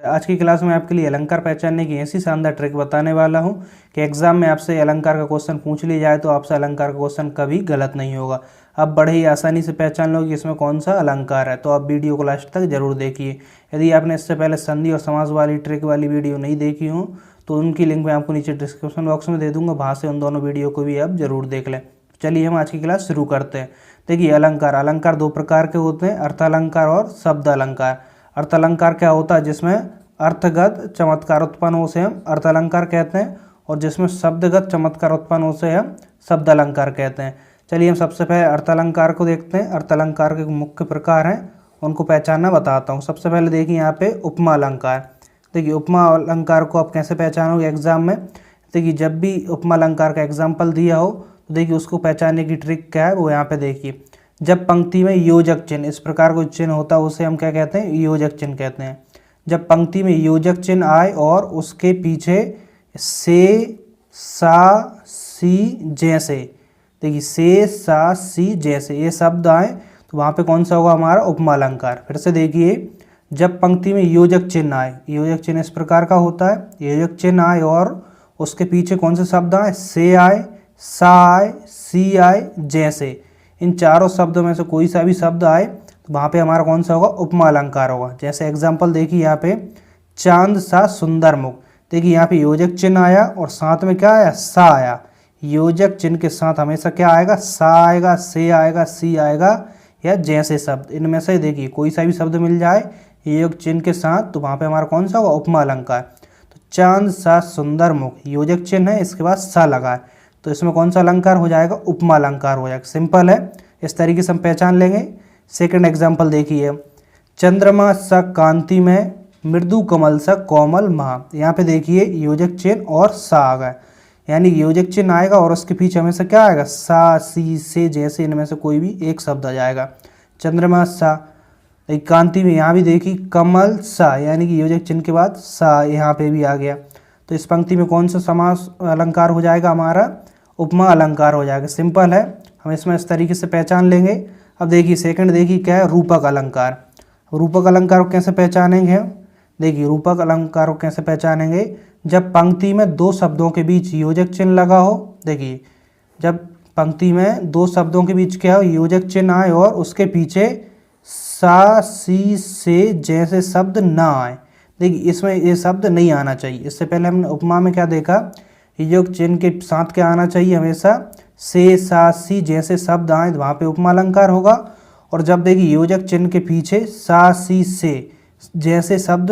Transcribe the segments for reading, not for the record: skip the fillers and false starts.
आज की क्लास में आपके लिए अलंकार पहचानने की ऐसी शानदार ट्रिक बताने वाला हूं कि एग्जाम में आपसे अलंकार का क्वेश्चन पूछ लिया जाए तो आपसे अलंकार का क्वेश्चन कभी गलत नहीं होगा। आप बड़े ही आसानी से पहचान लोगे कि इसमें कौन सा अलंकार है। तो आप वीडियो को लास्ट तक जरूर देखिए। यदि आपने इससे पहले संधि और समास वाली ट्रिक वाली वीडियो नहीं देखी हो तो उनकी लिंक मैं आपको नीचे डिस्क्रिप्शन बॉक्स में दे दूंगा, वहाँ से उन दोनों वीडियो को भी आप जरूर देख लें। चलिए हम आज की क्लास शुरू करते हैं। देखिए अलंकार अलंकार दो प्रकार के होते हैं, अर्थालंकार और शब्द अलंकार। अर्थालंकार क्या होता है? जिसमें अर्थगत चमत्कार उत्पन्न हो से हम अर्थालंकार कहते हैं, और जिसमें शब्दगत चमत्कार उत्पन्न हो से हम शब्द अलंकार कहते हैं। चलिए हम सबसे पहले अर्थालंकार को देखते हैं। अर्थालंकार के मुख्य प्रकार हैं, उनको पहचानना बताता हूँ। सबसे पहले देखिए यहाँ पे उपमा अलंकार। देखिए उपमा अलंकार को आप कैसे पहचानोगे एग्जाम में? देखिए जब भी उपमा अलंकार का एग्जाम्पल दिया हो तो देखिए उसको पहचानने की ट्रिक क्या है वो यहाँ पे देखिए। जब पंक्ति में योजक चिन्ह इस प्रकार कोई चिन्ह होता है उसे हम क्या कहते हैं? योजक चिन्ह कहते हैं। जब पंक्ति में योजक चिन्ह आए और उसके पीछे से, सा, सी जैसे, देखिए से, सा, सी जैसे ये शब्द आए तो वहाँ पे कौन सा होगा? हमारा उपमा अलंकार। फिर से देखिए, जब पंक्ति में योजक चिन्ह आए, योजक चिन्ह इस प्रकार का होता है, योजक चिन्ह आए और उसके पीछे कौन से शब्द आए? से आए, सा आए, सी आए जैसे, इन चारों शब्दों में से कोई सा भी शब्द आए तो वहाँ पे हमारा कौन सा होगा? उपमा अलंकार होगा। जैसे एग्जाम्पल देखिए यहाँ पे, चांद सा सुंदर मुख। देखिए यहाँ पे योजक चिन्ह आया और साथ में क्या आया? सा आया। योजक चिन्ह के साथ हमेशा क्या आएगा? सा आएगा, से आएगा, सी आएगा या जैसे शब्द। इनमें से देखिए कोई सा भी शब्द मिल जाए योजक चिन्ह के साथ तो वहाँ पे हमारा कौन सा होगा? उपमा अलंकार। तो चांद सा सुंदर मुख, योजक चिन्ह है, इसके बाद सा लगा है तो इसमें कौन सा अलंकार हो जाएगा? उपमा अलंकार हो जाएगा। सिंपल है, इस तरीके से हम पहचान लेंगे। सेकंड एग्जाम्पल देखिए, चंद्रमा सा कांति में, मृदु कमल सा कोमल महा। यहाँ पे देखिए योजक चिन्ह और सा आ गया, यानी योजक चिन्ह आएगा और उसके पीछे हमेशा क्या आएगा? सा, सी, से जैसे, इनमें से कोई भी एक शब्द आ जाएगा। चंद्रमा सा, कांति में यहाँ भी देखिए कमल सा, यानी कि योजक चिन्ह के बाद सा यहाँ पे भी आ गया। तो इस पंक्ति में कौन सा समास अलंकार हो जाएगा? हमारा उपमा अलंकार हो जाएगा। सिंपल है, हम इसमें इस तरीके से पहचान लेंगे। अब देखिए सेकंड देखिए क्या है? रूपक अलंकार। रूपक अलंकार को कैसे पहचानेंगे? देखिए रूपक अलंकार को कैसे पहचानेंगे? जब पंक्ति में दो शब्दों के बीच योजक चिन्ह लगा हो। देखिए जब पंक्ति में दो शब्दों के बीच क्या हो? योजक चिन्ह आए और उसके पीछे सा, सी, से जैसे शब्द ना आए। देखिए इसमें ये शब्द नहीं आना चाहिए। इससे पहले हमने उपमा में क्या देखा? योजक चिन्ह के साथ क्या आना चाहिए? हमेशा से, सा, सी जैसे शब्द आए तो वहाँ पे उपमा अलंकार होगा। और जब देखिए योजक चिन्ह के पीछे सा, सी, से जैसे शब्द,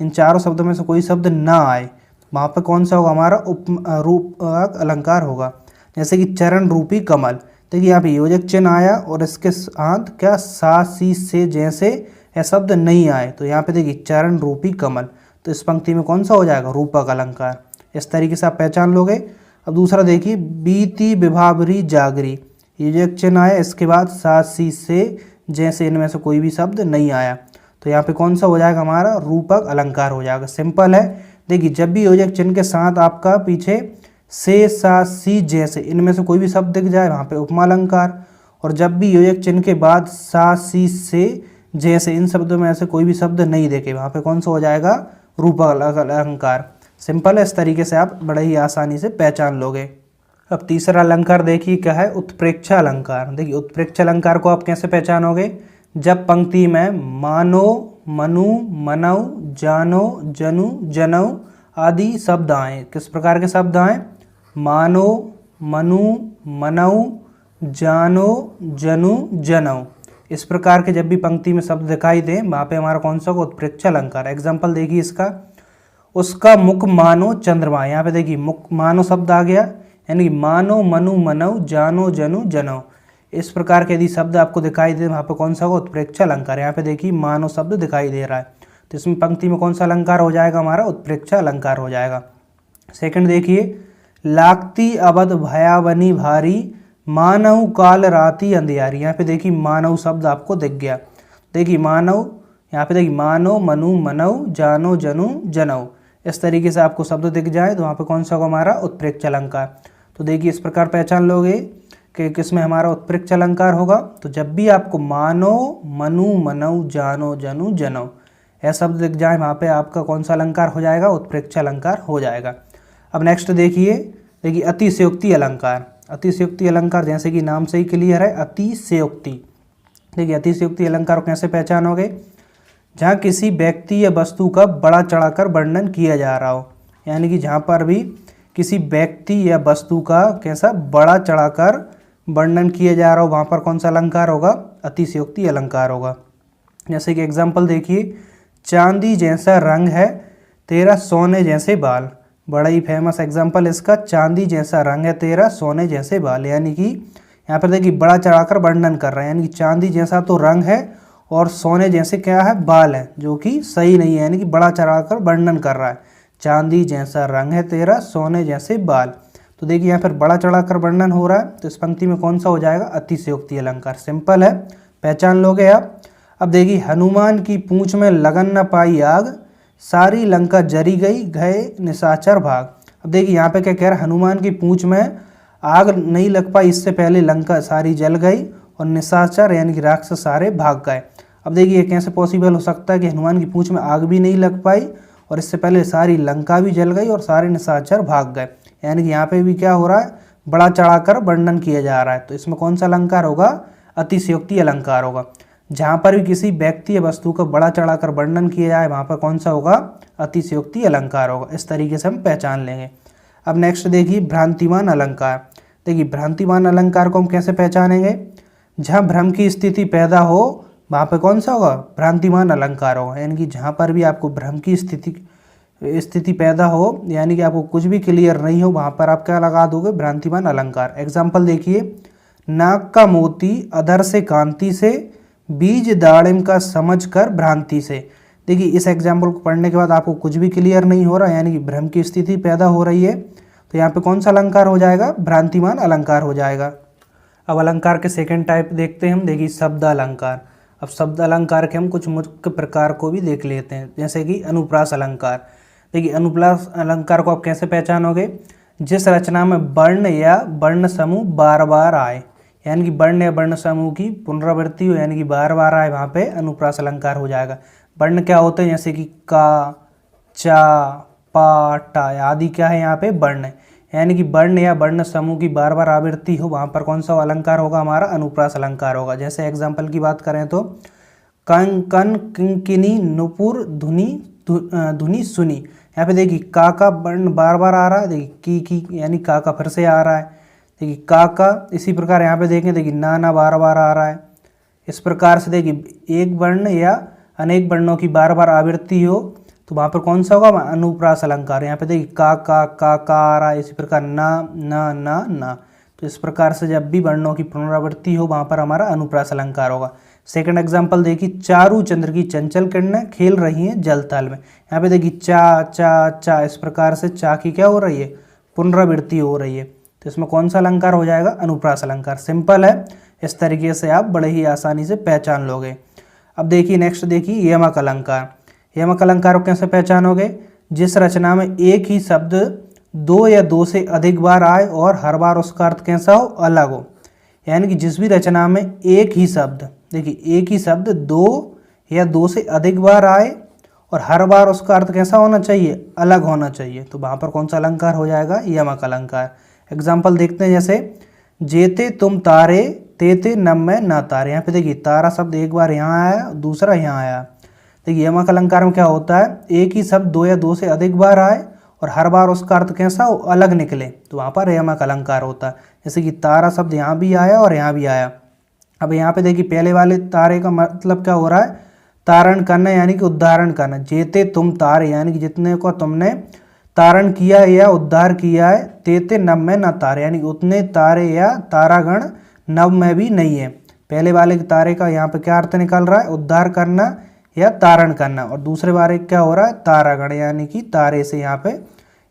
इन चारों शब्दों में से कोई शब्द ना आए वहाँ पे कौन सा होगा? हमारा रूपक अलंकार होगा। जैसे कि चरण रूपी कमल। देखिए यहाँ पे योजक चिन्ह आया और इसके साथ क्या? सा, सी, से जैसे यह शब्द नहीं आए तो यहाँ पे देखिए चरण रूपी कमल। तो इस पंक्ति में कौन सा हो जाएगा? रूपक अलंकार। इस तरीके से आप पहचान लोगे। अब दूसरा देखिए, बीती विभावरी जागरी। योजक चिन्ह आया, इसके बाद सा, सी, से जैसे, इनमें से कोई भी शब्द नहीं आया तो यहाँ पे कौन सा हो जाएगा? हमारा रूपक अलंकार हो जाएगा। सिंपल है, देखिए जब भी योजक चिन्ह के साथ आपका पीछे से, सा, सी जैसे, इनमें से कोई भी शब्द दिख जाए वहाँ पे उपमा अलंकार। और जब भी योजक चिन्ह के बाद सा, सी, से जैसे, इन शब्दों में ऐसे कोई भी शब्द नहीं देखे वहाँ पे कौन सा हो जाएगा? रूपक अलंकार। सिंपल है, इस तरीके से आप बड़े ही आसानी से पहचान लोगे। अब तीसरा अलंकार देखिए क्या है? उत्प्रेक्षा अलंकार। देखिए उत्प्रेक्षा अलंकार को आप कैसे पहचानोगे? जब पंक्ति में मानो, मनु, मनौ, जानो, जनु, जनौ आदि शब्द आए। किस प्रकार के शब्द आए? मानो, मनु, मनौ, जानो, जनु, जनौ। इस प्रकार के जब भी पंक्ति में शब्द दिखाई दे वहाँ पे हमारा कौन सा होगा? उत्प्रेक्षा अलंकार। एग्जाम्पल देखिए इसका, उसका मुख मानो चंद्रमा। यहाँ पे देखिए मुख मानो शब्द आ गया, यानी मानो, मनु, मनौ, जानो, जनु, जनौ। इस प्रकार के यदि शब्द आपको दिखाई दे वहाँ पे कौन सा होगा? उत्प्रेक्षा अलंकार। यहाँ पे देखिए मानो शब्द दिखाई दे रहा है तो इसमें पंक्ति में कौन सा अलंकार हो जाएगा? हमारा उत्प्रेक्षा अलंकार हो जाएगा। सेकंड देखिए, लागती अवध भयावनी भारी, मानव काल राती अंधियारी। यहाँ पे देखिए मानव शब्द आपको दिख गया। देखिए मानव, यहाँ पे देखिए मानो, मनु, मनौ, जानो, जनु, जनौ। इस तरीके से आपको शब्द दिख जाए तो वहाँ पे कौन सा होगा? हमारा उत्प्रेक्षा अलंकार। तो देखिए इस प्रकार पहचान लोगे कि किसमें हमारा उत्प्रेक्षा अलंकार होगा। तो जब भी आपको मानो, मनु, मनौ, जानो, जनु, जनौ यह शब्द दिख जाए वहाँ पे आपका कौन सा अलंकार हो जाएगा, उत्प्रेक्ष अलंकार हो जाएगा। अब नेक्स्ट देखिए अतिशयोक्ति अलंकार। अतिशयोक्ति अलंकार जैसे कि नाम से ही क्लियर है, अतिशयोक्ति। देखिए अतिशयोक्ति अलंकार को कैसे पहचानोगे, जहाँ किसी व्यक्ति या वस्तु का बड़ा चढ़ाकर वर्णन किया जा रहा हो, यानी कि जहाँ पर भी किसी व्यक्ति या वस्तु का कैसा बड़ा चढ़ाकर वर्णन किया जा रहा हो, वहाँ पर कौन सा अलंकार होगा, अतिशयोक्ति अलंकार होगा। जैसे कि एग्जाम्पल देखिए, चांदी जैसा रंग है तेरा सोने जैसे बाल। बड़ा ही फेमस एग्जाम्पल इसका, चांदी जैसा रंग है तेरा सोने जैसे बाल, यानी कि यहाँ पर देखिए बड़ा चढ़ाकर वर्णन कर रहा है, यानी कि चांदी जैसा तो रंग है और सोने जैसे क्या है, बाल है, जो कि सही नहीं है, यानी कि बड़ा चढ़ाकर वर्णन कर रहा है। चांदी जैसा रंग है तेरा सोने जैसे बाल। तो देखिए यहाँ पर बड़ा चढ़ाकर वर्णन हो रहा है, तो इस पंक्ति में कौन सा हो जाएगा, अतिशयोक्ति अलंकार। सिंपल है, पहचान लोगे आप। अब देखिए, हनुमान की पूंछ में लगन न पाई आग, सारी लंका जरी गई गए निशाचर भाग। अब देखिए यहाँ पे क्या कह रहा है, हनुमान की पूंछ में आग नहीं लग पाई, इससे पहले लंका सारी जल गई और निशाचर यानी कि राक्षस सारे भाग गए। अब देखिए ये कैसे पॉसिबल हो सकता है कि हनुमान की पूंछ में आग भी नहीं लग पाई और इससे पहले सारी लंका भी जल गई और सारे निशाचर भाग गए, यानी कि यहाँ पे भी क्या हो रहा है, बड़ा चढ़ाकर वर्णन किया जा रहा है। तो इसमें कौन सा अलंकार होगा, अतिशयोक्ति अलंकार होगा। जहाँ पर भी किसी व्यक्ति या वस्तु का बड़ा चढ़ाकर वर्णन किया जाए वहाँ पर कौन सा होगा, अतिशयोक्ति अलंकार होगा। इस तरीके से हम पहचान लेंगे। अब नेक्स्ट देखिए, भ्रांतिमान अलंकार। देखिए भ्रांतिमान अलंकार को हम कैसे पहचानेंगे, जहाँ भ्रम की स्थिति पैदा हो वहाँ पे कौन सा होगा, भ्रांतिमान अलंकार होगा। यानी कि जहाँ पर भी आपको भ्रम की स्थिति पैदा हो, यानी कि आपको कुछ भी क्लियर नहीं हो, वहाँ पर आप क्या लगा दोगे, भ्रांतिमान अलंकार। एग्जाम्पल देखिए, नाक का मोती अधर से कांति से, बीज दाड़िम का समझ कर भ्रांति से। देखिए इस एग्जाम्पल को पढ़ने के बाद आपको कुछ भी क्लियर नहीं हो रहा, यानी कि भ्रम की स्थिति पैदा हो रही है, तो यहाँ पे कौन सा अलंकार हो जाएगा, भ्रांतिमान अलंकार हो जाएगा। अब अलंकार के सेकंड टाइप देखते हैं हम। देखिए शब्द अलंकार। अब शब्द अलंकार के हम कुछ मुख्य प्रकार को भी देख लेते हैं, जैसे कि अनुप्रास अलंकार। देखिए अनुप्रास अलंकार को आप कैसे पहचानोगे, जिस रचना में वर्ण या वर्ण समूह बार बार आए, यानी कि वर्ण या वर्ण समूह की पुनरावृत्ति हो, यानी कि बार बार आए, वहाँ पे अनुप्रास अलंकार हो जाएगा। वर्ण क्या होते हैं, जैसे कि का, चा, पा, टा आदि क्या है यहाँ पे वर्ण है, यानी कि वर्ण या वर्ण समूह की बार बार आवृत्ति हो, वहाँ पर कौन सा अलंकार होगा, हमारा अनुप्रास अलंकार होगा। जैसे एग्जाम्पल की बात करें तो कं कन किंकिनी नुपुर धुनी सुनी। यहाँ पे देखिए का वर्ण बार बार आ रहा है, देखिए की यानी का फिर से आ रहा है, देखिए का। इसी प्रकार यहाँ पे देखें, देखिए ना बार बार आ रहा है। इस प्रकार से देखिए एक वर्ण या अनेक वर्णों की बार बार आवृत्ति हो तो वहाँ पर कौन सा होगा, अनुप्रास अलंकार। यहाँ पे देखिए का आ रहा है, इसी प्रकार ना। तो इस प्रकार से जब भी वर्णों की पुनरावृत्ति हो वहाँ पर हमारा अनुप्रास अलंकार होगा। सेकंड एग्जाम्पल देखिए, चारू चंद्र की चंचल किरणें खेल रही हैं जल थल में। यहाँ पे देखिए चा, इस प्रकार से चा की क्या हो रही है, पुनरावृत्ति हो रही है, तो इसमें कौन सा अलंकार हो जाएगा, अनुप्रास अलंकार। सिंपल है, इस तरीके से आप बड़े ही आसानी से पहचान लोगे। अब देखिए नेक्स्ट देखिए, यमक अलंकार। यमक अलंकार को कैसे पहचानोगे, जिस रचना में एक ही शब्द दो या दो से अधिक बार आए और हर बार उसका अर्थ कैसा हो, अलग हो। यानी कि जिस भी रचना में एक ही शब्द, देखिए एक ही शब्द दो या दो से अधिक बार आए और हर बार उसका अर्थ कैसा होना चाहिए, अलग होना चाहिए, तो वहाँ पर कौन सा अलंकार हो जाएगा, यमक अलंकार। एग्जाम्पल देखते हैं, जैसे जेते तुम तारे तेते नम में ना तारे। यहाँ पे देखिए तारा शब्द एक बार यहाँ आया, दूसरा यहाँ आया। देखिए यमक अलंकार में क्या होता है, एक ही शब्द दो या दो से अधिक बार आए और हर बार उसका अर्थ कैसा हो, अलग निकले, तो वहाँ पर यमक अलंकार होता है। जैसे कि तारा शब्द यहाँ भी आया और यहाँ भी आया। अब यहाँ पे देखिए पहले वाले तारे का मतलब क्या हो रहा है, तारण करना यानी कि उद्धारण करना। जेते तुम तारे यानी कि जितने को तुमने तारण किया या उद्धार किया है, तेते नव में न तारे यानी उतने तारे या तारागण नव में भी नहीं है। पहले वाले के तारे का यहाँ पे क्या अर्थ निकल रहा है, उद्धार करना या तारण करना, और दूसरे बारे क्या हो रहा है, तारागण यानी कि तारे से यहाँ पे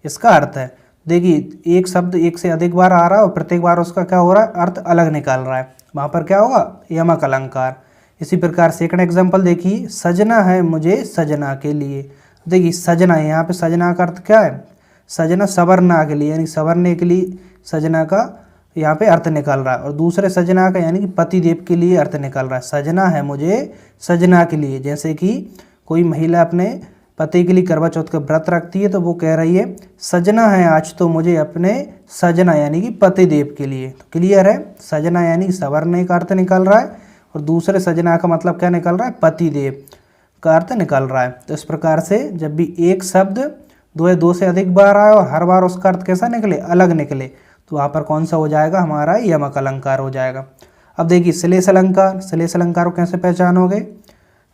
इसका अर्थ है। देखिए एक शब्द एक से अधिक बार आ रहा है और प्रत्येक बार उसका क्या हो रहा है, अर्थ अलग निकल रहा है, वहाँ पर क्या होगा, यमक अलंकार। इसी प्रकार सेकंड एग्जाम्पल देखिए, सजना है मुझे सजना के लिए। देखिए सजना, यहाँ पे सजना का अर्थ क्या है, सजना सवरना के लिए यानी सवरने के लिए सजना का यहाँ पे अर्थ निकल रहा है, और दूसरे सजना का यानी कि पति देव के लिए अर्थ निकल रहा है। सजना है मुझे सजना के लिए, जैसे कि कोई महिला अपने पति के लिए करवा चौथ का व्रत रखती है तो वो कह रही है सजना है आज तो मुझे अपने सजना यानी कि पति देव के लिए। तो क्लियर है, सजना यानी कि सवरने का अर्थ निकल रहा है और दूसरे सजना का मतलब क्या निकल रहा है, पति देव का अर्थ निकल रहा है। तो इस प्रकार से जब भी एक शब्द दो या दो से अधिक बार आए और हर बार उसका अर्थ कैसा निकले, अलग निकले, तो वहाँ पर कौन सा हो जाएगा, हमारा यमक अलंकार हो जाएगा। अब देखिए श्लेष अलंकार, श्लेष अलंकार को कैसे पहचानोगे,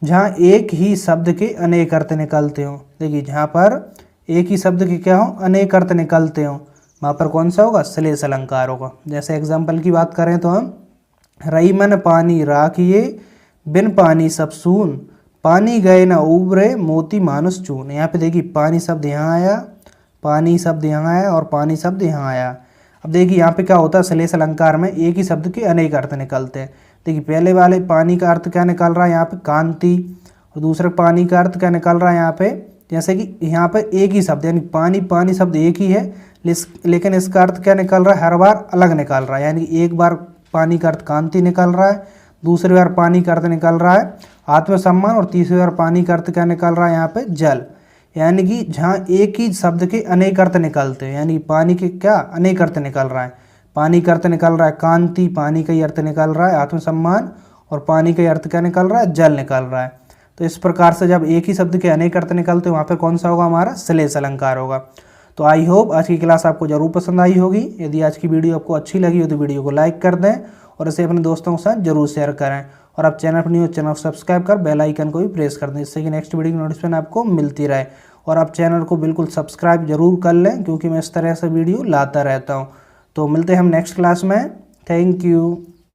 जहाँ एक ही शब्द के अनेक अर्थ निकलते हो। देखिए जहाँ पर एक ही शब्द के क्या हो, अनेक अर्थ निकलते हो, वहाँ पर कौन सा होगा, श्लेष अलंकार होगा। जैसे एग्जाम्पल की बात करें तो हम रई मन पानी राखिए बिन पानी सब सून, पानी गए न उबरे मोती मानुष चून। यहाँ पे देखिए पानी शब्द यहाँ आया, पानी शब्द यहाँ आया और पानी शब्द यहाँ आया। अब देखिए यहाँ पे क्या होता है, श्लेष अलंकार में एक ही शब्द के अनेक अर्थ निकलते हैं। देखिए पहले वाले पानी का अर्थ क्या निकल रहा है यहाँ पे, कांति, और दूसरे पानी का अर्थ क्या निकल रहा है यहाँ पे, जैसे कि यहाँ पे एक ही शब्द यानी पानी, पानी शब्द एक ही है लेकिन इसका अर्थ क्या निकल रहा है, हर बार अलग निकल रहा है। यानी कि एक बार पानी का अर्थ कांति निकल रहा है, दूसरी बार पानी का अर्थ निकल रहा है आत्मसम्मान, और तीसरी बार पानी का अर्थ क्या निकल रहा है यहाँ पे, जल। यानी कि जहाँ एक ही शब्द के अनेक अर्थ निकलते हैं, यानी पानी के क्या अनेक अर्थ निकल रहा है, पानी का अर्थ निकल रहा है कांति, पानी का ही अर्थ निकल रहा है आत्मसम्मान, और पानी का अर्थ क्या निकल रहा है, जल निकल रहा है। तो इस प्रकार से जब एक ही शब्द के अनेक अर्थ निकलते हैं वहाँ पर कौन सा होगा, हमारा श्लेष अलंकार होगा। तो आई होप आज की क्लास आपको जरूर पसंद आई होगी। यदि आज की वीडियो आपको अच्छी लगी हो तो वीडियो को लाइक कर दें और इसे अपने दोस्तों के साथ जरूर शेयर करें। और आप चैनल पर न्यू हो चैनल को सब्सक्राइब कर बेल आइकन को भी प्रेस कर दें, जिससे कि नेक्स्ट वीडियो की नोटिफिकेशन आपको मिलती रहे। और आप चैनल को बिल्कुल सब्सक्राइब जरूर कर लें, क्योंकि मैं इस तरह से वीडियो लाता रहता हूँ। तो मिलते हैं हम नेक्स्ट क्लास में। Thank you.